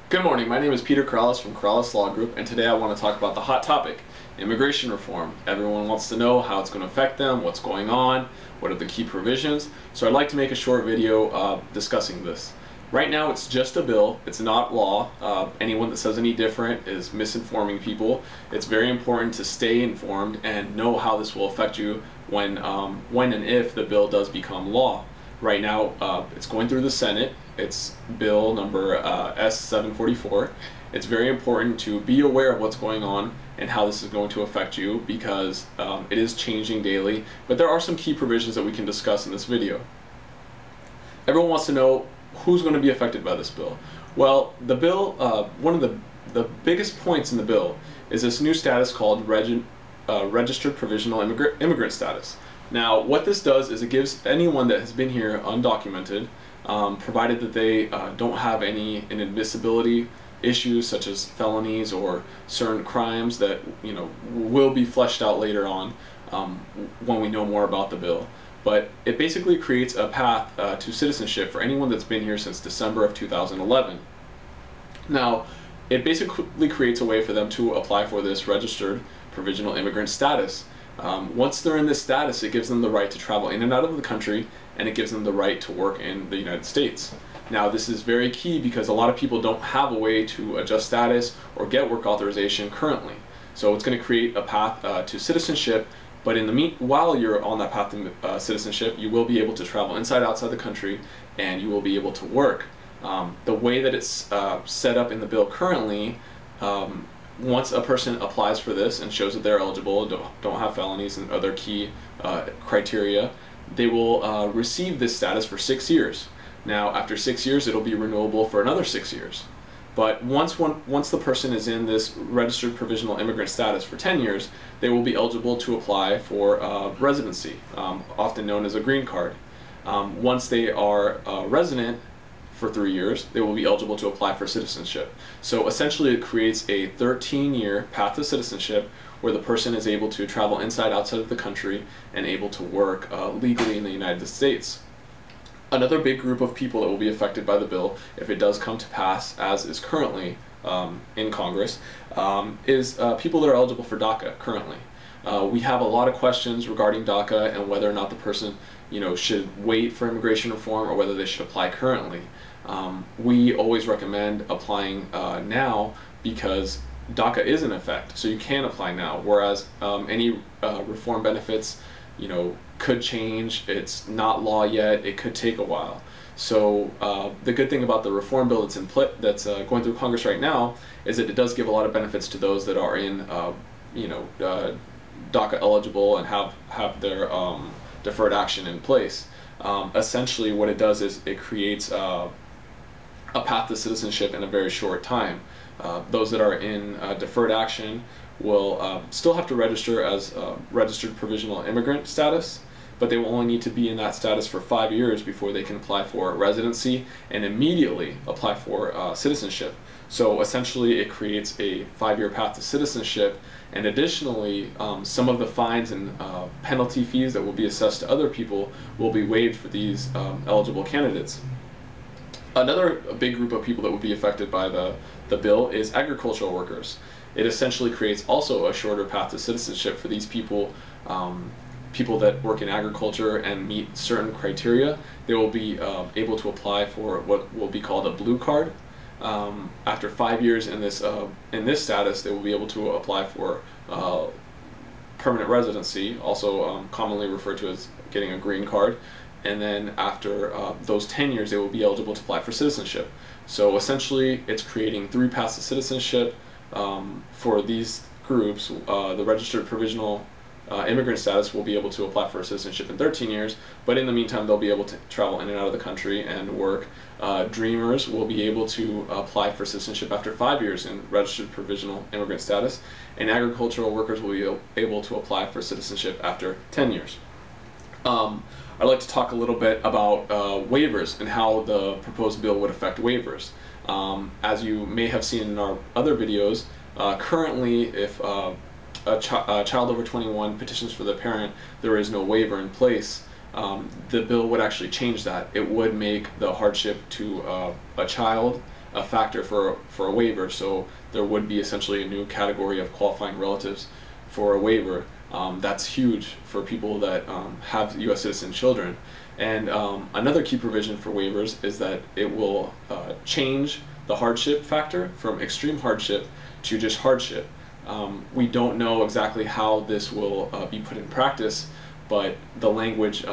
Good morning, my name is Peter Corrales from Corrales Law Group, and today I want to talk about the hot topic, immigration reform. Everyone wants to know how it's going to affect them, what's going on, what are the key provisions, so I'd like to make a short video discussing this. Right now it's just a bill, it's not law. Anyone that says any different is misinforming people. It's very important to stay informed and know how this will affect you when and if the bill does become law. Right now it's going through the Senate. It's bill number S744. It's very important to be aware of what's going on and how this is going to affect you because it is changing daily, but there are some key provisions that we can discuss in this video. Everyone wants to know who's going to be affected by this bill. Well, the bill, one of the biggest points in the bill is this new status called registered provisional immigrant status. Now, what this does is it gives anyone that has been here undocumented, provided that they don't have any inadmissibility issues such as felonies or certain crimes that will be fleshed out later on when we know more about the bill. But it basically creates a path to citizenship for anyone that's been here since December of 2011. Now, it basically creates a way for them to apply for this registered provisional immigrant status. Once they're in this status, it gives them the right to travel in and out of the country, and it gives them the right to work in the United States. Now, this is very key because a lot of people don't have a way to adjust status or get work authorization currently. So it's going to create a path to citizenship, but in the while you're on that path to citizenship, you will be able to travel inside, outside the country, and you will be able to work. The way that it's set up in the bill currently, once a person applies for this and shows that they're eligible, don't have felonies and other key criteria, they will receive this status for 6 years. Now, after 6 years, it'll be renewable for another 6 years. But once the person is in this registered provisional immigrant status for 10 years, they will be eligible to apply for residency, often known as a green card. Once they are a resident for 3 years, they will be eligible to apply for citizenship. So essentially it creates a 13-year path to citizenship where the person is able to travel inside, outside of the country and able to work legally in the United States. Another big group of people that will be affected by the bill, if it does come to pass as is currently in Congress, is people that are eligible for DACA currently. We have a lot of questions regarding DACA and whether or not the person should wait for immigration reform or whether they should apply currently. We always recommend applying now because DACA is in effect, so you can apply now, whereas any reform benefits could change. It's not law yet. It could take a while. So the good thing about the reform bill that's going through Congress right now is that it does give a lot of benefits to those that are in DACA eligible and have their deferred action in place. Essentially what it does is it creates a path to citizenship in a very short time. Those that are in deferred action will still have to register as registered provisional immigrant status, but they will only need to be in that status for 5 years before they can apply for residency and immediately apply for citizenship. So essentially it creates a 5-year path to citizenship, and additionally some of the fines and penalty fees that will be assessed to other people will be waived for these eligible candidates. Another big group of people that would be affected by the bill is agricultural workers. It essentially creates also a shorter path to citizenship for these people, people that work in agriculture and meet certain criteria. They will be able to apply for what will be called a blue card. After 5 years in this status, they will be able to apply for permanent residency, also commonly referred to as getting a green card. And then after those 10 years, they will be eligible to apply for citizenship. So essentially, it's creating 3 paths to citizenship for these groups. The registered provisional immigrant status will be able to apply for citizenship in 13 years, but in the meantime they'll be able to travel in and out of the country and work. Dreamers will be able to apply for citizenship after 5 years in registered provisional immigrant status, and agricultural workers will be able to apply for citizenship after 10 years. I'd like to talk a little bit about waivers and how the proposed bill would affect waivers. As you may have seen in our other videos, currently if a child over 21 petitions for the parent, there is no waiver in place. The bill would actually change that. It would make the hardship to a child a factor for a waiver. So there would be essentially a new category of qualifying relatives for a waiver. That's huge for people that have U.S. citizen children. And another key provision for waivers is that it will change the hardship factor from extreme hardship to just hardship. We don't know exactly how this will be put in practice, but the language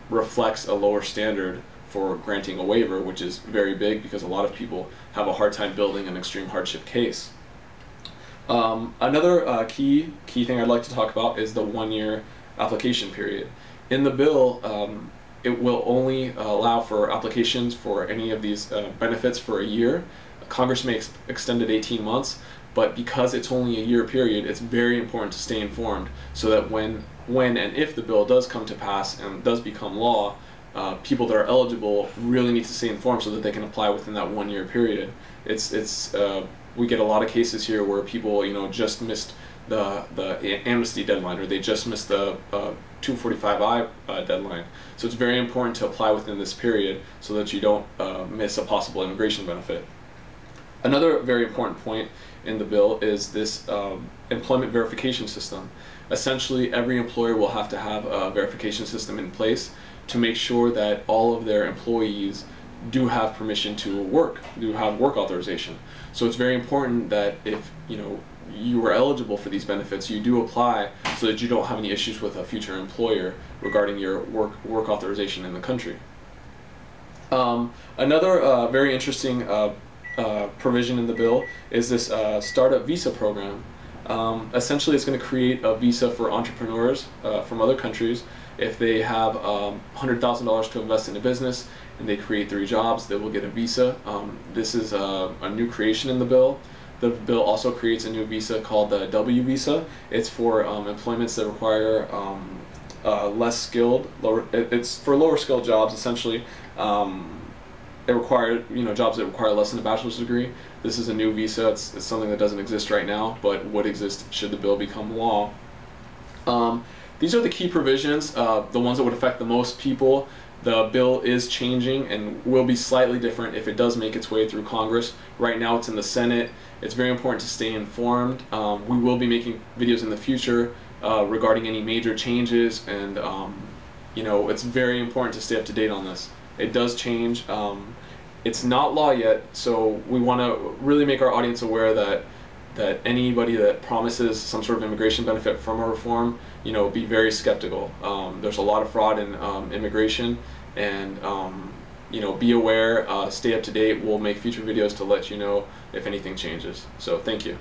reflects a lower standard for granting a waiver, which is very big because a lot of people have a hard time building an extreme hardship case. Another key thing I'd like to talk about is the 1-year application period. In the bill, it will only allow for applications for any of these benefits for a year. Congress may extend it 18 months, but because it's only a year period, it's very important to stay informed so that when and if the bill does come to pass and does become law, people that are eligible really need to stay informed so that they can apply within that 1-year period. We get a lot of cases here where people, just missed the amnesty deadline, or they just missed the 245I deadline. So it's very important to apply within this period so that you don't miss a possible immigration benefit. Another very important point in the bill is this employment verification system. Essentially, every employer will have to have a verification system in place to make sure that all of their employees do have permission to work, do have work authorization. So it's very important that if you are eligible for these benefits, you do apply so that you don't have any issues with a future employer regarding your work authorization in the country. Another very interesting provision in the bill is this startup visa program. Essentially, it's going to create a visa for entrepreneurs from other countries. If they have $100,000 to invest in a business and they create 3 jobs, they will get a visa. This is a new creation in the bill. The bill also creates a new visa called the W visa. It's for employments that require less skilled, it's for lower skilled jobs essentially. It requires jobs that require less than a bachelor's degree. This is a new visa. It's something that doesn't exist right now, but would exist should the bill become law. These are the key provisions, the ones that would affect the most people. The bill is changing and will be slightly different if it does make its way through Congress. Right now it's in the Senate. It's very important to stay informed. We will be making videos in the future regarding any major changes, and it's very important to stay up to date on this. It does change. It's not law yet, so we want to really make our audience aware that anybody that promises some sort of immigration benefit from a reform, be very skeptical. There's a lot of fraud in immigration, and be aware, stay up to date. We'll make future videos to let you know if anything changes. So thank you.